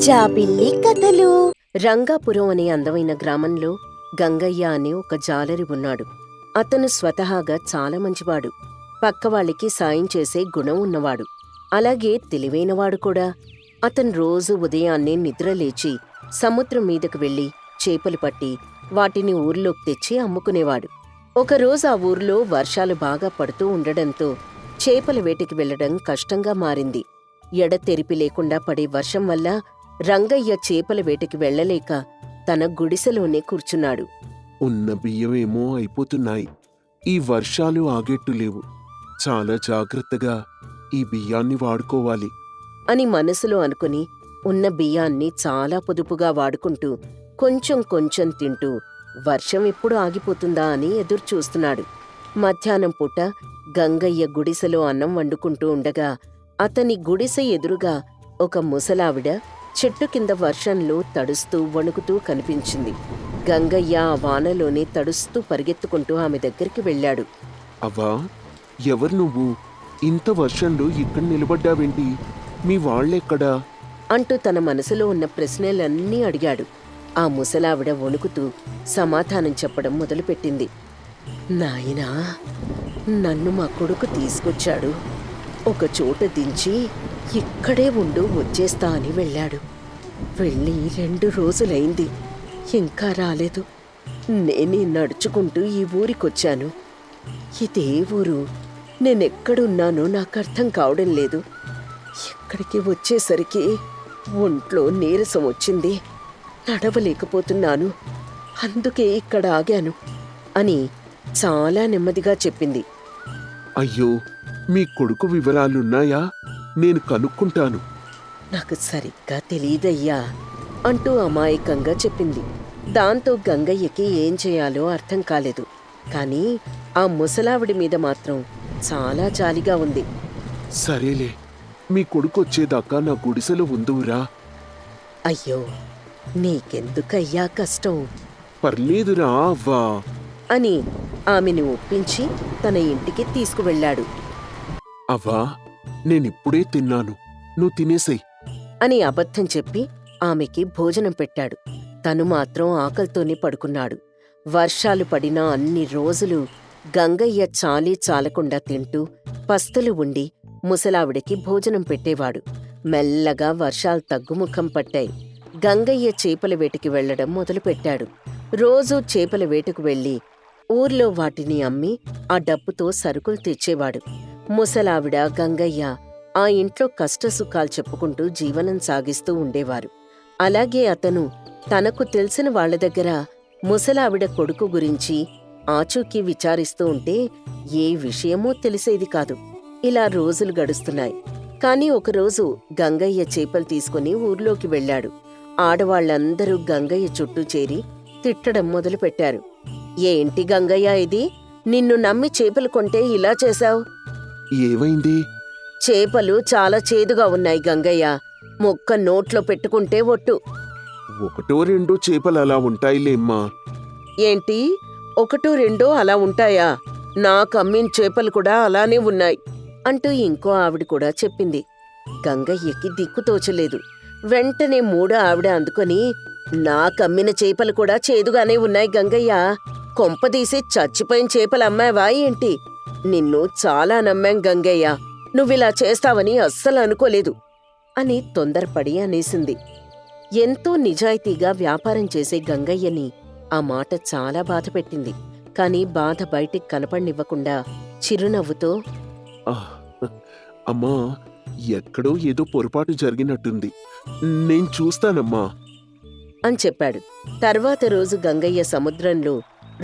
జాబిల్లి కథలు. రంగాపురం అనే అందమైన గ్రామంలో గంగయ్య అనే ఒక జాలరి ఉన్నాడు. అతను స్వతహాగా చాలా మంచివాడు. పక్కవాళ్ళకి సాయం చేసే గుణం ఉన్నవాడు. అలాగే తెలివైనవాడు కూడా. అతను రోజు ఉదయాన్నే నిద్రలేచి సముద్రం మీదకు వెళ్లి చేపలు పట్టి వాటిని ఊర్లోకి తెచ్చి అమ్ముకునేవాడు. ఒకరోజు ఆ ఊర్లో వర్షాలు బాగా పడుతూ ఉండడంతో చేపల వేటకి వెళ్లడం కష్టంగా మారింది. ఎడతెరిపి లేకుండా పడే వర్షం వల్ల రంగయ్య చేపల వేటకి వెళ్లలేక తన గుడిసెలోనే కూర్చున్నాడు. ఉన్న బియ్యమేమో అయిపోతున్నాయి. ఈ వర్షాలు ఆగేట్టు లేవు. చాలా జాగ్రత్తగా ఈ బియ్యాన్ని వాడుకోవాలి అని మనసులో అనుకుని ఉన్న బియ్యాన్ని చాలా పొదుపుగా వాడుకుంటూ కొంచెం కొంచెం తింటూ వర్షం ఎప్పుడు ఆగిపోతుందా అని ఎదురుచూస్తున్నాడు. మధ్యాహ్నం పూట గంగయ్య గుడిసెలో అన్నం వండుకుంటూ ఉండగా అతని గుడిసె ఎదురుగా ఒక ముసలావిడ చెట్టు కింద వర్షంలో తడుస్తూ వణుకుతూ కనిపించింది. గంగయ్య ఆ వానలోనే తడుస్తూ పరిగెత్తుకుంటూ ఆమె దగ్గరికి వెళ్ళాడు. అవ్వా, ఎవరు నువ్వు? ఇంత వర్షంలో ఇక్కడ నిలబడ్డావేంటి? మీ వాళ్ళెక్కడా? అంటూ తన మనసులో ఉన్న ప్రశ్నలన్నీ అడిగాడు. ఆ ముసలావిడ వణుకుతూ సమాధానం చెప్పడం మొదలుపెట్టింది. నాయనా, నన్ను మా కొడుకు తీసుకొచ్చాడు. ఒక చోట దించి ఇక్కడే ఉండు వచ్చేస్తా అని వెళ్ళాడు. వెళ్ళి 2 రోజులైంది, ఇంకా రాలేదు. నేనే నడుచుకుంటూ ఈ ఊరికొచ్చాను. ఇదే ఊరు. నేనెక్కడున్నానో నాకు అర్థం కావడం లేదు. ఇక్కడికి వచ్చేసరికి ఒంట్లో నీరసం వచ్చింది. నడవలేకపోతున్నాను. అందుకే ఇక్కడ ఆగాను అని చాలా నెమ్మదిగా చెప్పింది. అయ్యో, మీ కొడుకు వివరాలున్నాయా? నేను కనుక్కుంటాను. నాకు సరిగ్గా తెలీదయ్యా అంటూ అమాయకంగా చెప్పింది. దాంతో గంగయ్యకి ఏం చేయాలో అర్థం కాలేదు. కాని ఆ ముసలావిడి మీద మాత్రం చాలా జాలిగా ఉంది. సరేలే, మీ కొడుకు వచ్చేదాకా నా గుడిసెలో ఉందువురా. అయ్యో, నీకెందుకయ్యా కష్టం పర్లేదురా అవ్వా అని ఆమెను ఒప్పించి తన ఇంటికి తీసుకువెళ్ళాడు. అవ్వా, నేనిప్పుడే తిన్నాను, నువ్వు తినేసేయ్ అని అబద్ధం చెప్పి ఆమెకి భోజనం పెట్టాడు. తను మాత్రం ఆకలితోనే పడుకున్నాడు. వర్షాలు పడినా అన్ని రోజులు గంగయ్య చాలీ చాలకుండా తింటూ పస్తులు ఉండి ముసలావిడికి భోజనం పెట్టేవాడు. మెల్లగా వర్షాలు తగ్గుముఖం పట్టాయి. గంగయ్య చేపల వేటకి వెళ్లడం మొదలుపెట్టాడు. రోజూ చేపల వేటకు వెళ్లి ఊర్లో వాటిని అమ్మి ఆ డబ్బుతో సరుకులు తెచ్చేవాడు. ముసలావిడ, గంగయ్య ఆ ఇంట్లో కష్టసుఖాలు చెప్పుకుంటూ జీవనం సాగిస్తూ ఉండేవారు. అలాగే అతను తనకు తెలిసిన వాళ్ల దగ్గర ముసలావిడ కొడుకు గురించి ఆచూకీ విచారిస్తూ ఉంటే ఏ విషయమూ తెలిసేది కాదు. ఇలా రోజులు గడుస్తున్నాయి. కాని ఒకరోజు గంగయ్య చేపలు తీసుకుని ఊర్లోకి వెళ్ళాడు. ఆడవాళ్లందరూ గంగయ్య చుట్టూ చేరి తిట్టడం మొదలుపెట్టారు. ఏంటి గంగయ్య ఇది? నిన్ను నమ్మి చేపలు కొంటే ఇలా చేశావు? ఏమైంది? చేపలు చాలా చేదుగా ఉన్నాయి గంగయ్య. మొక్క నోట్లో పెట్టుకుంటే ఒట్టు. 1-2 చేపలు అలా ఉంటాయిలేమ్మా. ఏంటి 1-2 అలా ఉంటాయా? నాకమ్మిన చేపలు కూడా అలానే ఉన్నాయి అంటూ ఇంకో ఆవిడ కూడా చెప్పింది. గంగయ్యకి దిక్కుతోచలేదు. వెంటనే 3వ ఆవిడ అందుకొని, నాకమ్మిన చేపలు కూడా చేదుగానే ఉన్నాయి గంగయ్య. కొంపదీసి చచ్చిపోయిన చేపలు అమ్మావా ఏంటి? నిన్ను చాలా నమ్మాం గంగయ్య. నువ్విలా చేస్తావని అస్సలు అనుకోలేదు అని తొందరపడి అనేసింది. ఎంతో నిజాయితీగా వ్యాపారం చేసే గంగయ్యని ఆ మాట చాలా బాధపెట్టింది. కాని బాధ బయటికి కనపడినివ్వకుండా చిరునవ్వుతో, అమ్మా, ఎక్కడో ఏదో పొరపాటు జరిగినట్టుంది, నేను చూస్తానమ్మా అని చెప్పాడు. తర్వాత రోజు గంగయ్య సముద్రంలో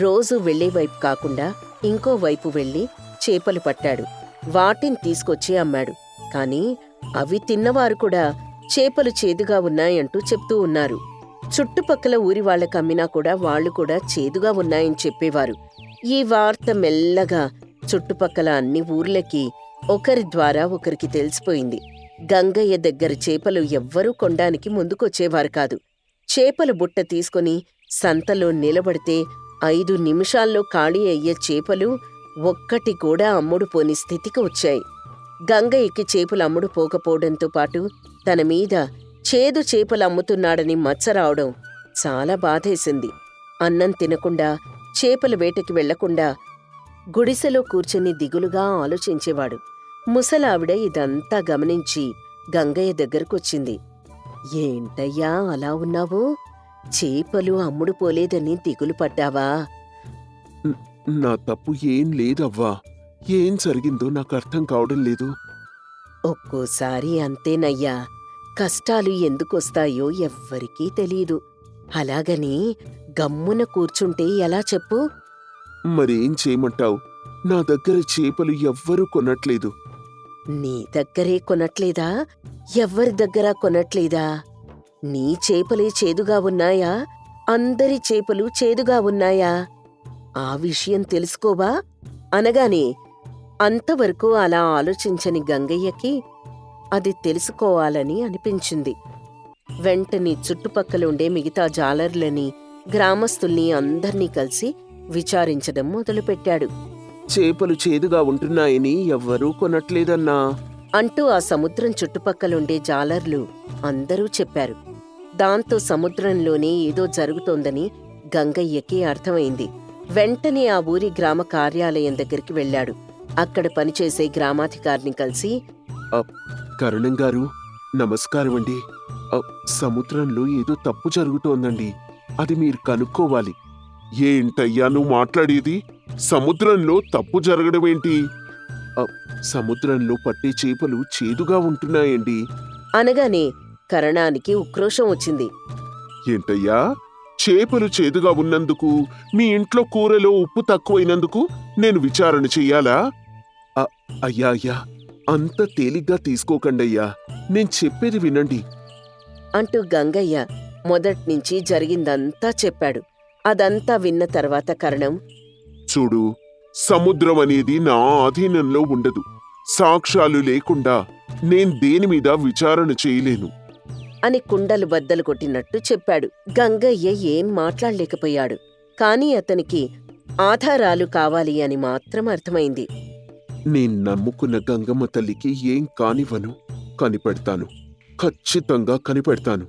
రోజూ వెళ్లే వైపు కాకుండా ఇంకో వైపు వెళ్లి చేపలు పట్టాడు. వాటిని తీసుకొచ్చి అమ్మాడు. కాని అవి తిన్నవారు కూడా చేపలు చేదుగా ఉన్నాయంటూ చెప్తూ ఉన్నారు. చుట్టుపక్కల ఊరి వాళ్ళకమ్మినా కూడా వాళ్లు కూడా చేదుగా ఉన్నాయని చెప్పేవారు. ఈ వార్త మెల్లగా చుట్టుపక్కల అన్ని ఊర్లకి ఒకరి ద్వారా ఒకరికి తెలిసిపోయింది. గంగయ్య దగ్గర చేపలు ఎవ్వరూ కొనడానికి ముందుకొచ్చేవారు కాదు. చేపల బుట్ట తీసుకుని సంతలో నిలబడితే 5 నిమిషాల్లో ఖాళీ అయ్యే చేపలు ఒక్కటి కూడా అమ్ముడు పోని స్థితికి వచ్చాయి. గంగయ్యకి చేపలు అమ్ముడు పోకపోవడంతో పాటు తన మీద చేదు చేపలు అమ్ముతున్నాడని మచ్చ రావడం చాలా బాధేసింది. అన్నం తినకుండా, చేపల వేటకి వెళ్లకుండా గుడిసెలో కూర్చుని దిగులుగా ఆలోచించేవాడు. ముసలావిడ ఇదంతా గమనించి గంగయ్య దగ్గరకొచ్చింది. ఏంటయ్యా అలా ఉన్నావు? చేపలు అమ్ముడు పోలేదని దిగులు పడ్డావా? నా తప్పు ఏం లేదవ్వా. ఏం జరిగిందో నాకు అర్థం కావడం లేదు. ఒక్కోసారి అంతేనయ్యా, కష్టాలు ఎందుకొస్తాయో ఎవ్వరికీ తెలీదు. అలాగని గమ్మున కూర్చుంటే ఎలా చెప్పు? మరేం చేయమంటావు? నా దగ్గర చేపలు ఎవ్వరూ కొనట్లేదు. నీ దగ్గరే కొనట్లేదా? ఎవ్వరి దగ్గర కొనట్లేదా? నీ చేపలే చేదుగా ఉన్నాయా? అందరి చేపలు చేదుగా ఉన్నాయా? ఆ విషయం తెలుసుకోవా? అనగానే అంతవరకు అలా ఆలోచించని గంగయ్యకి అది తెలుసుకోవాలని అనిపించింది. వెంటనే చుట్టుపక్కలుండే మిగతా జాలర్లని, గ్రామస్తుల్ని అందర్నీ కలిసి విచారించడం మొదలుపెట్టాడు. చేపలు చేదుగా ఉంటున్నాయని ఎవ్వరూ కొనట్లేదన్నా అంటూ ఆ సముద్రం చుట్టుపక్కలుండే జాలర్లు అందరూ చెప్పారు. దాంతో సముద్రంలోనే ఏదో జరుగుతోందని గంగయ్యకి అర్థమైంది. వెంటనే ఆ ఊరి గ్రామ కార్యాలయం దగ్గరికి వెళ్ళాడు. అక్కడ పనిచేసే గ్రామాధికారిని కలిసి, కరుణం గారు, నమస్కారమండి. సముద్రంలో ఏదో తప్పు జరుగుతోందండి. అది మీరు కనుక్కోవాలి. ఏంటయ్యా నువ్వు మాట్లాడేది? సముద్రంలో తప్పు జరగడమేంటి? సముద్రంలో పట్టే చేపలు చేదుగా ఉంటున్నాయండి అనగానే కరణానికి ఉక్రోషం వచ్చింది. ఏంటయ్యా, చేపలు చేదుగా ఉన్నందుకు, మీ ఇంట్లో కూరలో ఉప్పు తక్కువైనందుకు నేను విచారణ చెయ్యాలా? అయ్యా అయ్యా, అంత తేలిగ్గా తీసుకోకండయ్యా. నేను చెప్పేది వినండి అంటూ గంగయ్య మొదట్నుంచి జరిగిందంతా చెప్పాడు. అదంతా విన్న తర్వాత కరణం, చూడు, సముద్రం అనేది నా ఆధీనంలో ఉండదు. సాక్ష్యాలు లేకుండా నేను దేనిమీద విచారణ చేయలేను అని కుండలు బద్దలు కొట్టినట్టు చెప్పాడు. గంగయ్య ఏం మాట్లాడలేకపోయాడు. కాని అతనికి ఆధారాలు కావాలి అని మాత్రం అర్థమైంది. నేను నమ్ముకున్న గంగమ్మ తల్లికి ఏం కానివ్వను. కనిపెడతాను, ఖచ్చితంగా కనిపెడతాను.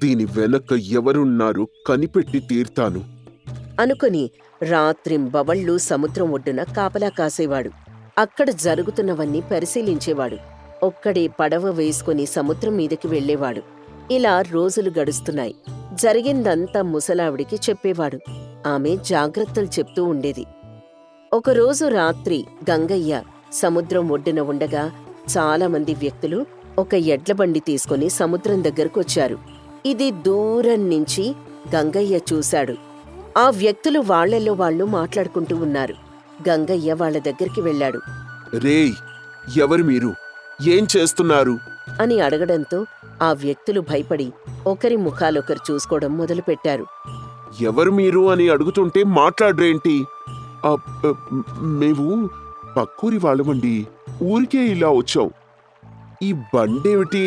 దీని వెనక ఎవరున్నారో కనిపెట్టి తీర్తాను అనుకుని రాత్రింబవళ్ళు సముద్రం ఒడ్డున కాపలా కాసేవాడు. అక్కడ జరుగుతున్నవన్నీ పరిశీలించేవాడు. ఒక్కడే పడవ వేసుకుని సముద్రం మీదకి వెళ్లేవాడు. ఇలా రోజులు గడుస్తున్నాయి. జరిగిందంతా ముసలావిడికి చెప్పేవాడు. ఆమె జాగ్రత్తలు చెప్తూ ఉండేది. ఒకరోజు రాత్రి గంగయ్య సముద్రం ఒడ్డున ఉండగా చాలామంది వ్యక్తులు ఒక ఎడ్లబండి తీసుకుని సముద్రం దగ్గరకొచ్చారు. ఇది దూరం నుంచి గంగయ్య చూశాడు. ఆ వ్యక్తులు వాళ్లల్లో వాళ్లు మాట్లాడుకుంటూ ఉన్నారు. గంగయ్య వాళ్ల దగ్గరికి వెళ్లాడు. రేయ్, ఎవరు మీరు? ఏం చేస్తున్నారు అని అడగడంతో ఆ వ్యక్తులు భయపడి ఒకరి ముఖాలొకరు చూసుకోవడం మొదలుపెట్టారు. ఎవరు మీరు అని అడుగుతుంటే మాట్లాడరేంటి? మేము పక్కూరి వాళ్ళమండి. ఊరికే ఇలా వచ్చాం. ఈ బండేమిటి?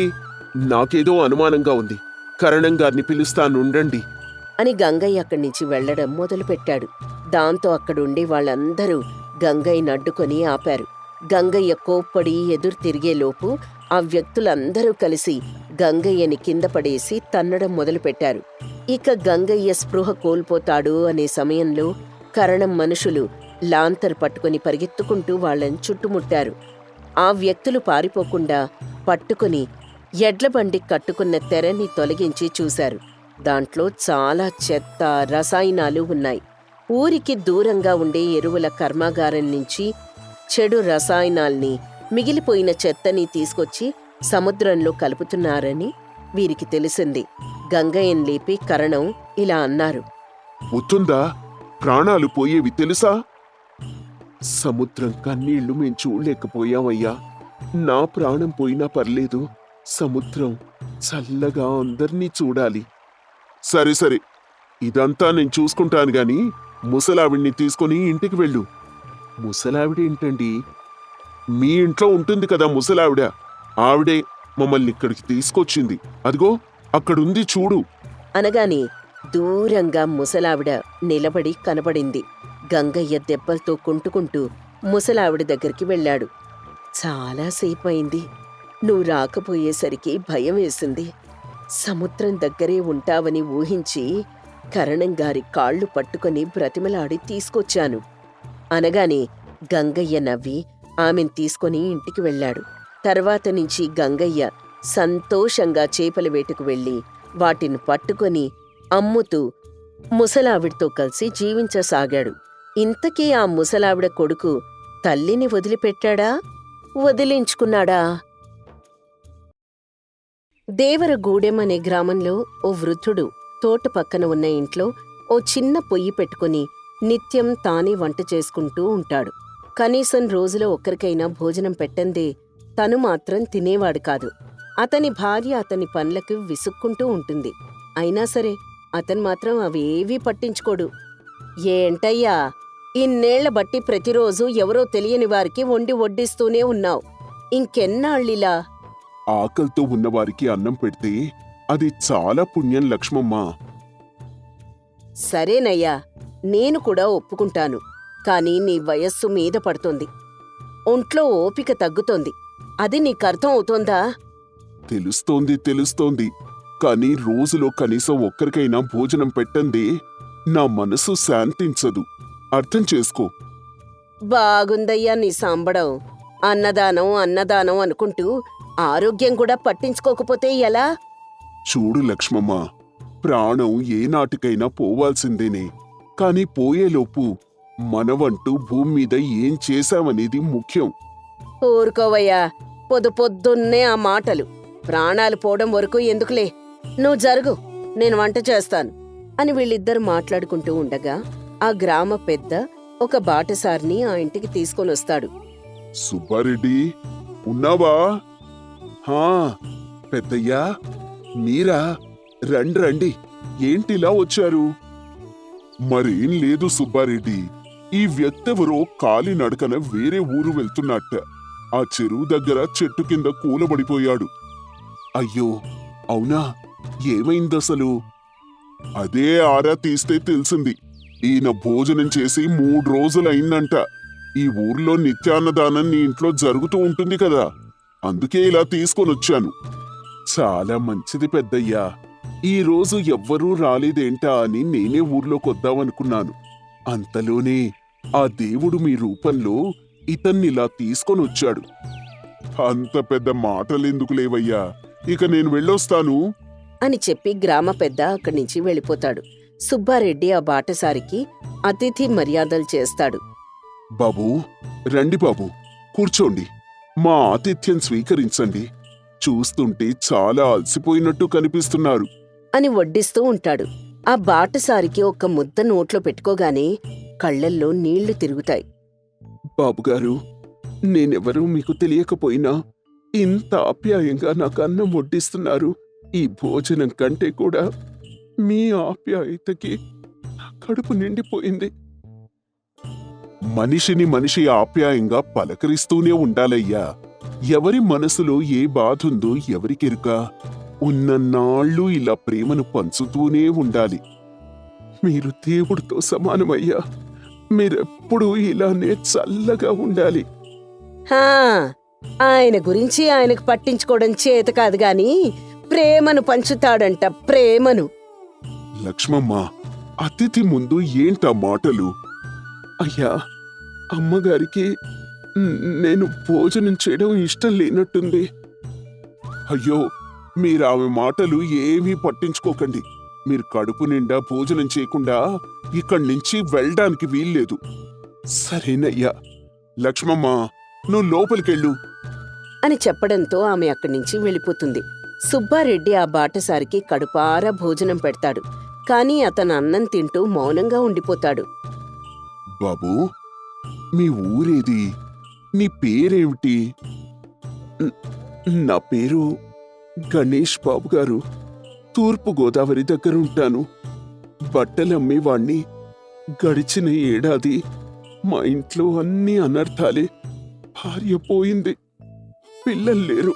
నాకేదో అనుమానంగా ఉంది. కరణం గారిని పిలుస్తానుండండి అని గంగయ్య అక్కడి నుంచి వెళ్లడం మొదలుపెట్టాడు. దాంతో అక్కడుండే వాళ్ళందరూ గంగయ్యని అడ్డుకొని ఆపారు. గంగయ్య కోప్పడి ఎదురు తిరిగేలోపు ఆ వ్యక్తులందరూ కలిసి గంగయ్యని కింద పడేసి తన్నడం మొదలుపెట్టారు. ఇక గంగయ్య స్పృహ కోల్పోతాడు అనే సమయంలో కరణం మనుషులు లాంతర్ పట్టుకుని పరిగెత్తుకుంటూ వాళ్ళని చుట్టుముట్టారు. ఆ వ్యక్తులు పారిపోకుండా పట్టుకుని ఎడ్లబండి కట్టుకున్న తెరని తొలగించి చూశారు. దాంట్లో చాలా చెత్త, రసాయనాలు ఉన్నాయి. ఊరికి దూరంగా ఉండే ఎరువుల కర్మాగారం నుంచి చెడు రసాయనాల్ని, మిగిలిపోయిన చెత్తని తీసుకొచ్చి సముద్రంలో కలుపుతున్నారని వీరికి తెలిసింది. గంగయ్యని లేపి కరణం ఇలా అన్నారు. ఉత్తుందా? ప్రాణాలు పోయేవి తెలుసా? సముద్రం కన్నీళ్లు మేం చూడలేకపోయామయ్యా. నా ప్రాణం పోయినా పర్లేదు. సముద్రం చల్లగా అందర్నీ చూడాలి. సరే సరే, ఇదంతా నేను చూసుకుంటాను గాని ముసలావిడ్ని తీసుకుని ఇంటికి వెళ్ళు. ముసలావిడేంటండి? మీ ఇంట్లో ఉంటుంది కదా ముసలావిడ. ఆవిడే మమ్మల్ని ఇక్కడికి తీసుకొచ్చింది. అదిగో అక్కడుంది చూడు అనగానే దూరంగా ముసలావిడ నిలబడి కనబడింది. గంగయ్య దెబ్బలతో కుంటుకుంటూ ముసలావిడ దగ్గరికి వెళ్ళాడు. చాలాసేపయింది. నువ్వు రాకపోయేసరికి భయం వేసింది. సముద్రం దగ్గరే ఉంటావని ఊహించి కరణంగారి కాళ్ళు పట్టుకొని బ్రతిమలాడి తీసుకొచ్చాను అనగానే గంగయ్య నవ్వి ఆమెను తీసుకొని ఇంటికి వెళ్ళాడు. తర్వాత నుంచి గంగయ్య సంతోషంగా చేపల వేటకు వెళ్ళి వాటిని పట్టుకొని అమ్ముతూ ముసలావిడితో కలిసి జీవించసాగాడు. ఇంతకీ ఆ ముసలావిడ కొడుకు తల్లిని వదిలిపెట్టాడా, వదిలించుకున్నాడా? దేవరగూడెం అనే గ్రామంలో ఓ వృద్ధుడు తోట పక్కన ఉన్న ఇంట్లో ఓ చిన్న పొయ్యి పెట్టుకుని నిత్యం తానే వంట చేసుకుంటూ ఉంటాడు. కనీసం రోజులో ఒక్కరికైనా భోజనం పెట్టందే తను మాత్రం తినేవాడు కాదు. అతని భార్య అతని పనులకు విసుక్కుంటూ ఉంటుంది. అయినా సరే అతను మాత్రం అవేవీ పట్టించుకోడు. ఏంటయ్యా, ఇన్నేళ్ల బట్టి ప్రతిరోజు ఎవరో తెలియని వారికి వండి వడ్డిస్తూనే ఉన్నావు, ఇంకెన్నాళ్ళిలా? ఆకలితో ఉన్నవారికి అన్నం పెడితే అది చాలా పుణ్యం లక్ష్మమ్మ. సరేనయ్యా, నేను కూడా ఒప్పుకుంటాను. కాని నీ వయస్సు మీద పడుతోంది, ఒంట్లో ఓపిక తగ్గుతోంది. అది నీకర్థం అవుతోందా? తెలుస్తోంది. కానీ రోజులో కనీసం ఒక్కరికైనా భోజనం పెట్టందే నా మనసు శాంతించదు. అర్థం చేసుకో. బాగుందయ్యా నీ సాంబడం. అన్నదానం అనుకుంటూ ఆరోగ్యం కూడా పట్టించుకోకపోతే ఎలా? చూడు లక్ష్మమ్మ, ప్రాణం ఏనాటికైనా పోవాల్సిందేనే. కాని పోయేలోపు మనవంటూ భూమి మీద ఏం చేశామనేది ముఖ్యం. ఊరుకోవయ్యా, పొద్దున్నే ఆ మాటలు. ప్రాణాలు పోవడం వరకు ఎందుకులే, నువ్వు జరుగు, నేను వంట చేస్తాను అని వీళ్ళిద్దరు మాట్లాడుకుంటూ ఉండగా ఆ గ్రామ పెద్ద ఒక బాటసారిని ఆ ఇంటికి తీసుకొనొస్తాడు. సుబ్బారెడ్డి, ఉన్నావా? హా పెద్దయ్యా, మీరా? రండి. ఏంటిలా వచ్చారు? మరేం లేదు సుబ్బారెడ్డి, ఈ వ్యక్తెవరో కాలినడకన వేరే ఊరు వెళ్తున్నట్ట. ఆ చెరువు దగ్గర చెట్టు కింద కూలబడిపోయాడు. అయ్యో, అవునా? ఏమైందసలు? అదే ఆరా తీస్తే తెలిసింది. ఈయన భోజనం చేసి 3 రోజులైందంట. ఈ ఊర్లో నిత్యాన్నదానం నీ ఇంట్లో జరుగుతూ ఉంటుంది కదా, అందుకే ఇలా తీసుకొనొచ్చాను. చాలా మంచిది పెద్దయ్యా. ఈ రోజు ఎవ్వరూ రాలేదేంటా అని నేనే ఊర్లోకొద్దామనుకున్నాను. అంతలోనే ఆ దేవుడు మీ రూపంలో ఇతన్నిలా తీసుకొనొచ్చాడు. అంత పెద్ద మాటలెందుకు లేవయ్యా, ఇక నేను వెళ్ళొస్తాను అని చెప్పి గ్రామ పెద్ద అక్కడి నుంచి వెళ్ళిపోతాడు. సుబ్బారెడ్డి ఆ బాటసారికి అతిథి మర్యాదలు చేస్తాడు. బాబూ, రండి బాబూ, కూర్చోండి. మా ఆతిథ్యం స్వీకరించండి. చూస్తుంటే చాలా అలసిపోయినట్టు కనిపిస్తున్నారు అని వడ్డిస్తూ ఉంటాడు. ఆ బాటసారికి ఒక్క ముద్ద నోట్లో పెట్టుకోగానే కళ్ళల్లో నీళ్లు తిరుగుతాయి. బాబుగారు, నేనెవరూ మీకు తెలియకపోయినా ఇంత ఆప్యాయంగా నాకు అన్నం వడ్డిస్తున్నారు. ఈ భోజనం కంటే కూడా మీ ఆప్యాయతకి నా కడుపు నిండిపోయింది. మనిషిని మనిషి ఆప్యాయంగా పలకరిస్తూనే ఉండాలయ్యా. ఎవరి మనసులో ఏ బాధుందో ఎవరికెరుక. ఉన్నన్నాళ్ళు ఇలా ప్రేమను పంచుతూనే ఉండాలి. మీరు దేవుడితో సమానమయ్యా. మీరెప్పుడూ ఇలానే చల్లగా ఉండాలి. హా, ఆయన గురించి ఆయనకు పట్టించుకోవడం చేత కాదు గాని ప్రేమను పంచుతాడంట, ప్రేమను. లక్ష్మమ్మ, అతిథి ముందు ఏంటా మాటలు? అయ్యా, అమ్మగారికి నేను భోజనం చేయడం ఇష్టం లేనట్టుంది. అయ్యో, మీరామె మాటలు ఏమీ పట్టించుకోకండి. మీరు కడుపు నిండా భోజనం చేయకుండా ఇక్కడి నుంచి వెళ్ళడానికి వీల్లేదు. సరేనయ్యా. లక్ష్మమ్మ, నువ్వు లోపలికెళ్ళు అని చెప్పడంతో ఆమె అక్కడి నుంచి వెళ్ళిపోతుంది. సుబ్బారెడ్డి ఆ బాటసారికి కడుపారా భోజనం పెడతాడు. కాని అతను అన్నం తింటూ మౌనంగా ఉండిపోతాడు. బాబూ, మీ ఊరేది? నీ పేరేమిటి? నా పేరు గణేష్ బాబు గారు. తూర్పు గోదావరి దగ్గరుంటాను. బట్టలమ్మేవాణ్ణి. గడిచిన ఏడాది మా ఇంట్లో అన్ని అనర్థాలే. భార్య పోయింది, పిల్లలు లేరు,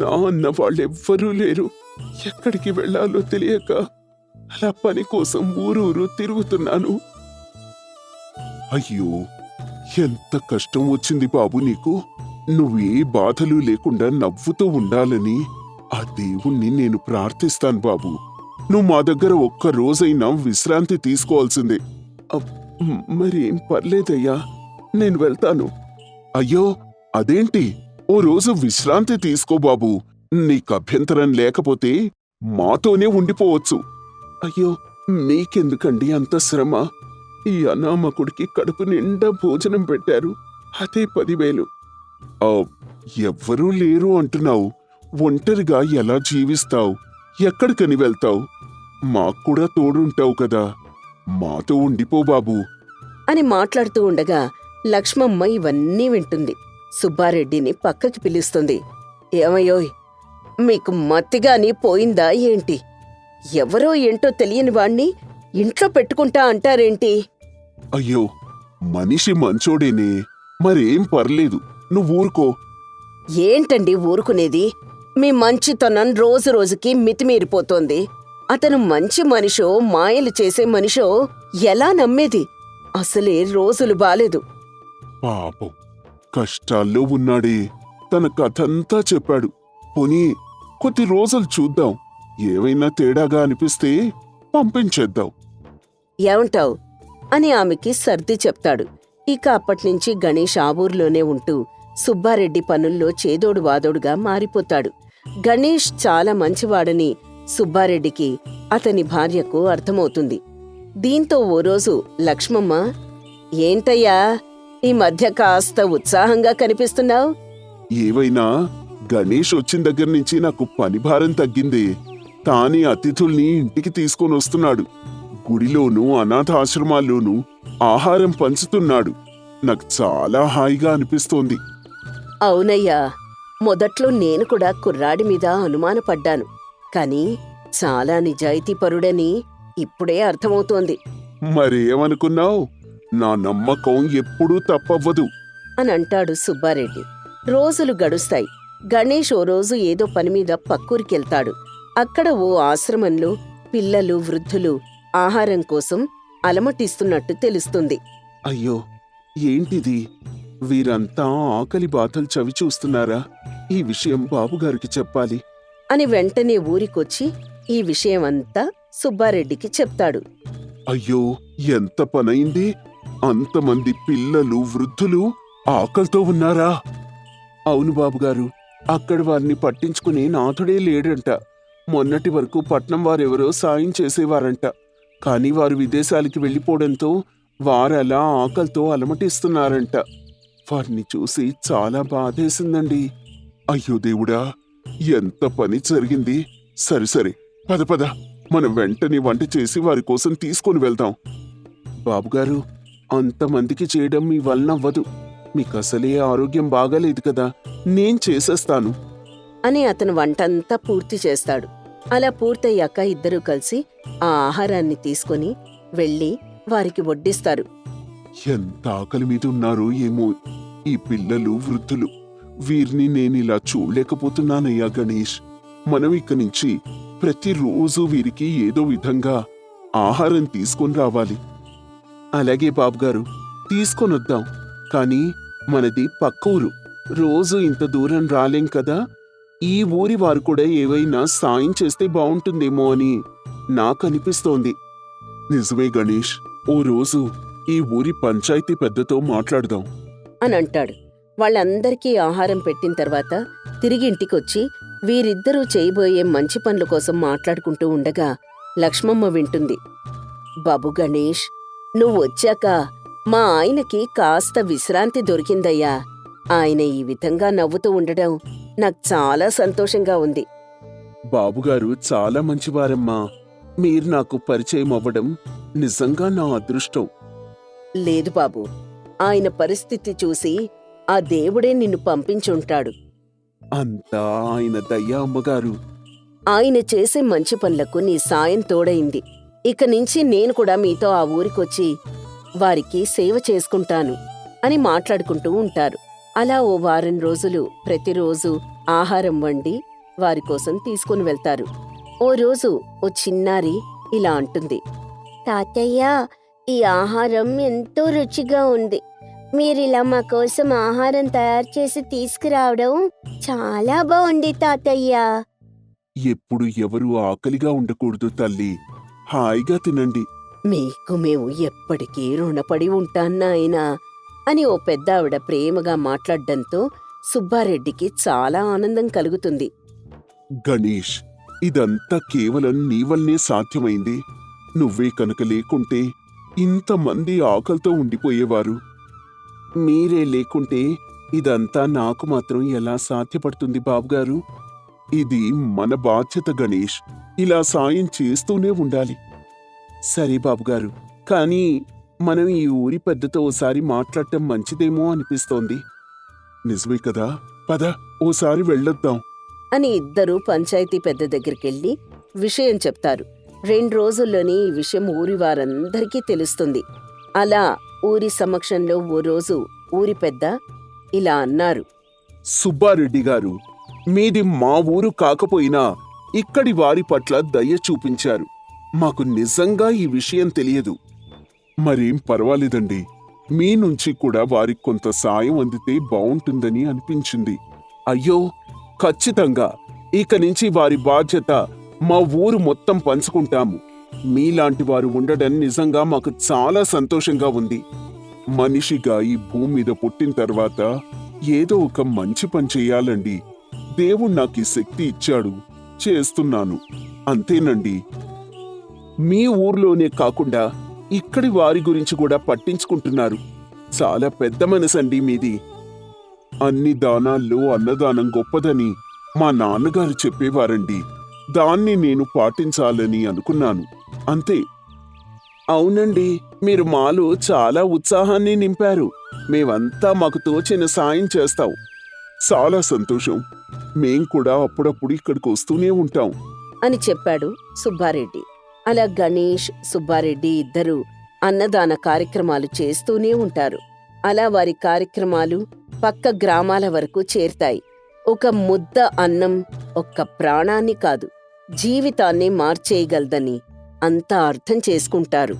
నా అన్న వాళ్ళెవ్వరూ లేరు. ఎక్కడికి వెళ్లాలో తెలియక అలా పని కోసం ఊరూరు తిరుగుతున్నాను. అయ్యో, ఎంత కష్టం వచ్చింది బాబు నీకు. నువ్వే బాధలు లేకుండా నవ్వుతూ ఉండాలని ఆ దేవుణ్ణి నేను ప్రార్థిస్తాను బాబు. నువ్వు మా దగ్గర ఒక్క రోజైనా విశ్రాంతి తీసుకోవాల్సిందే. మరేం పర్లేదయ్యా, నేను వెళ్తాను. అయ్యో, అదేంటి? ఓ రోజు విశ్రాంతి తీసుకో బాబు. నీకభ్యంతరం లేకపోతే మాతోనే ఉండిపోవచ్చు. అయ్యో, మీకెందుకండి అంత శ్రమ? ఈ అనామకుడికి కడుపు నిండా భోజనం పెట్టారు, అదే 10,000. ఎవ్వరూ లేరు అంటున్నావు. ఒంటరిగా ఎలా జీవిస్తావు? ఎక్కడికని వెళ్తావు? మాక్కూడా తోడుంటావు కదా, మాతో ఉండిపో బాబు అని మాట్లాడుతూ ఉండగా లక్ష్మమ్మ ఇవన్నీ వింటుంది. సుబ్బారెడ్డిని పక్కకి పిలుస్తుంది. ఏమయ్యోయ్, మీకు మత్తిగాని పోయిందా ఏంటి? ఎవరో ఏంటో తెలియని వాణ్ణి ఇంట్లో పెట్టుకుంటా అంటారేంటి? అయ్యో, మనిషి మంచోడేనే, మరేం పర్లేదు, నువ్వూరుకో. ఏంటండి ఊరుకునేది? మీ మంచితనం రోజు రోజుకి మితిమీరిపోతోంది. అతను మంచి మనిషో మాయలు చేసే మనిషో ఎలా నమ్మేది? అసలే రోజులు బాలేదు. పాపం, కష్టాల్లో ఉన్నాడే, తన కథంతా చెప్పాడు. పోనీ కొద్ది రోజులు చూద్దాం, ఏవైనా తేడాగా అనిపిస్తే పంపించేద్దాం. ఏమంటావ్ అని ఆమెకి సర్ది చెప్తాడు. ఇక అప్పట్నుంచి గణేష్ ఆ ఊర్లోనే ఉంటూ సుబ్బారెడ్డి పనుల్లో చేదోడు వాదోడుగా మారిపోతాడు. గణేష్ చాలా మంచివాడని సుబ్బారెడ్డికి, అతని భార్యకు అర్థమవుతుంది. దీంతో ఓ రోజు లక్ష్మమ్మ, ఏంటయ్యా ఈ మధ్య కాస్త ఉత్సాహంగా కనిపిస్తున్నావు? ఏవైనా గణేష్ వచ్చిన దగ్గర నుంచి నాకు పని భారం తగ్గింది. తానే అతిథుల్ని ఇంటికి తీసుకొని వస్తున్నాడు. గుడిలోనూ అనాథాశ్రమాల్లోనూ ఆహారం పంచుతున్నాడు. నాకు చాలా హాయిగా అనిపిస్తోంది. అవునయ్యా, మొదట్లో నేను కూడా కుర్రాడి మీద అనుమానపడ్డాను. కాని చాలా నిజాయితీపరుడని ఇప్పుడే అర్థమవుతోంది. మరేమనుకున్నావు? నా నమ్మకం ఎప్పుడూ తప్పవ్వదు అని అంటాడు సుబ్బారెడ్డి. రోజులు గడుస్తాయి. గణేష్ ఓ రోజు ఏదో పనిమీద పక్కూరికెళ్తాడు. అక్కడ ఓ ఆశ్రమంలో పిల్లలు, వృద్ధులు ఆహారం కోసం అలమటిస్తున్నట్టు తెలుస్తుంది. అయ్యో, ఏంటిది? వీరంతా ఆకలి బాధలు చవి చూస్తున్నారా? ఈ విషయం బాబుగారికి చెప్పాలి అని వెంటనే ఊరికొచ్చి ఈ విషయమంతా సుబ్బారెడ్డికి చెప్తాడు. అయ్యో, ఎంత పనైంది! అంతమంది పిల్లలు, వృద్ధులు ఆకలితో ఉన్నారా? అవును బాబుగారు, అక్కడ వారిని పట్టించుకునే నాథుడే లేడంట. మొన్నటి వరకు పట్నం వారెవరో సాయం చేసేవారంట. కాని వారు విదేశాలకి వెళ్ళిపోవడంతో వారలా ఆకలితో అలమటిస్తున్నారంట. వారిని చూసి చాలా బాధేసిందండి. అయ్యో దేవుడా, ఎంత పని జరిగింది! సరే, పద పద, మనం వెంటనే వంట చేసి వారి కోసం తీసుకొని వెళ్దాం. బాబుగారు, అంతమందికి చేయడం మీ వలన అవ్వదు. మీకసలే ఆరోగ్యం బాగాలేదు కదా, నేను చేసేస్తాను అని అతను వంటంతా పూర్తి చేస్తాడు. అలా పూర్తయ్యాక ఇద్దరూ కలిసి ఆ ఆహారాన్ని తీసుకుని వెళ్ళి వారికి వడ్డిస్తారు. ఎంత ఆకలి మీద ఉన్నారో ఏమో ఈ పిల్లలు, వృద్ధులు. వీరిని నేనిలా చూడలేకపోతున్నానయ్యా గణేష్. మనం ఇక్కడి నుంచి ప్రతిరోజు వీరికి ఏదో విధంగా ఆహారం తీసుకొని రావాలి. అలాగే బాబుగారు, తీసుకొనొద్దాం. కాని మనది పక్క ఊరు, రోజు ఇంత దూరం రాలేం కదా. ఈ ఊరి వారు కూడా ఏవైనా సాయం చేస్తే బావుంటుందేమో అని నాకనిపిస్తోంది. నిజమే గణేష్, ఓ రోజు ఈ ఊరి పంచాయతీ పెద్దతో మాట్లాడదాం అని అంటాడు. వాళ్ళందరికీ ఆహారం పెట్టిన తర్వాత తిరిగి ఇంటికొచ్చి వీరిద్దరూ చేయబోయే మంచి పనుల కోసం మాట్లాడుకుంటూ ఉండగా లక్ష్మమ్మ వింటుంది. బాబు గణేష్, నువ్వొచ్చాక మా ఆయనకి కాస్త విశ్రాంతి దొరికిందయ్యా. ఆయన ఈ విధంగా నవ్వుతూ ఉండడం నాకు చాలా సంతోషంగా ఉంది. బాబుగారు చాలా మంచివారమ్మా. మీరు నాకు పరిచయం అవ్వడం నిజంగా నా అదృష్టం. లేదు బాబు, ఆయన పరిస్థితి చూసి ఆ దేవుడే నిన్ను పంపించుంటాడు. అంతా ఆయన దయ్యా అమ్మగారు. ఆయన చేసే మంచి పనులకు నీ సాయం తోడైంది. ఇక నుంచి నేను కూడా మీతో ఆ ఊరికొచ్చి వారికి సేవ చేసుకుంటాను అని మాట్లాడుకుంటూ ఉంటారు. అలా ఓ వారం రోజులు ప్రతిరోజు ఆహారం వండి వారి కోసం తీసుకుని వెళ్తారు. ఓ రోజు ఓ చిన్నారి ఇలా అంటుంది. తాతయ్య, ఈ ఆహారం ఎంతో రుచిగా ఉంది. మీరిలా మా కోసం ఆహారం తయారు చేసి తీసుకురావడం చాలా బాగుంది తాతయ్య. ఎప్పుడు ఎవరు ఆకలిగా ఉండకూడదు తల్లి. హాయిగా తినండి. మీకు మేము ఎప్పటికీ రుణపడి ఉంటాం నాయనా అని ఓ పెద్దావిడ ప్రేమగా మాట్లాడ్డంతో సుబ్బారెడ్డికి చాలా ఆనందం కలుగుతుంది. గణేష్, ఇదంతా కేవలం నీ వల్లనే సాధ్యమైంది. నువ్వే కనుక లేకుంటే ఇంతమంది ఆకలితో ఉండిపోయేవారు. మీరే లేకుంటే ఇదంతా నాకు మాత్రం ఎలా సాధ్యపడుతుంది బాబుగారు? ఇది మన బాధ్యత గణేష్. ఇలా సాయం చేస్తూనే ఉండాలి. సరే బాబుగారు, కానీ మనం ఈ ఊరి పెద్దతో ఓసారి మాట్లాడటం మంచిదేమో అనిపిస్తోంది. నిజమే కదా, పద ఓసారి వెళ్ళొద్దాం అని ఇద్దరూ పంచాయతీ పెద్ద దగ్గరికెళ్ళి విషయం చెప్తారు. 2 రోజుల్లోనే ఈ విషయం ఊరి వారందరికీ తెలుస్తుంది. అలా ఊరి సమక్షంలో ఓ రోజు ఊరి పెద్ద ఇలా అన్నారు. సుబ్బారెడ్డి గారు, మీది మా ఊరు కాకపోయినా ఇక్కడి వారి పట్ల దయ చూపించారు. మాకు నిజంగా ఈ విషయం తెలియదు. మరేం పర్వాలేదండి, మీ నుంచి కూడా వారికి కొంత సాయం అందితే బావుంటుందని అనిపించింది. అయ్యో, ఖచ్చితంగా ఇక నుంచి వారి బాధ్యత మా ఊరు మొత్తం పంచుకుంటాము. మీలాంటి వారు ఉండడం నిజంగా మాకు చాలా సంతోషంగా ఉంది. మనిషిగా ఈ భూమి మీద పుట్టిన తర్వాత ఏదో ఒక మంచి పని చెయ్యాలండి. దేవుడు నాకు ఈ శక్తి ఇచ్చాడు, చేస్తున్నాను, అంతేనండి. మీ ఊర్లోనే కాకుండా ఇక్కడి వారి గురించి కూడా పట్టించుకుంటున్నారు. చాలా పెద్ద మనసండి మీది. అన్ని దానాల్లో అన్నదానం గొప్పదని మా నాన్నగారు చెప్పేవారండి. దాన్ని నేను పాటించాలని అనుకున్నాను, అంతే. అవునండి, మీరు మాలో చాలా ఉత్సాహాన్ని నింపారు. మేమంతా మాకు తోచిన సాయం చేస్తాం. చాలా సంతోషం. మేం కూడా అప్పుడప్పుడు ఇక్కడికి వస్తూనే ఉంటాం అని చెప్పాడు సుబ్బారెడ్డి. అలా గణేష్, సుబ్బారెడ్డి ఇద్దరూ అన్నదాన కార్యక్రమాలు చేస్తూనే ఉంటారు. అలా వారి కార్యక్రమాలు పక్క గ్రామాల వరకు చేరుతాయి. ఒక ముద్ద అన్నం ఒక్క ప్రాణాన్ని కాదు, జీవితాన్ని మార్చేయగలదని అంతా అర్థం చేసుకుంటారు.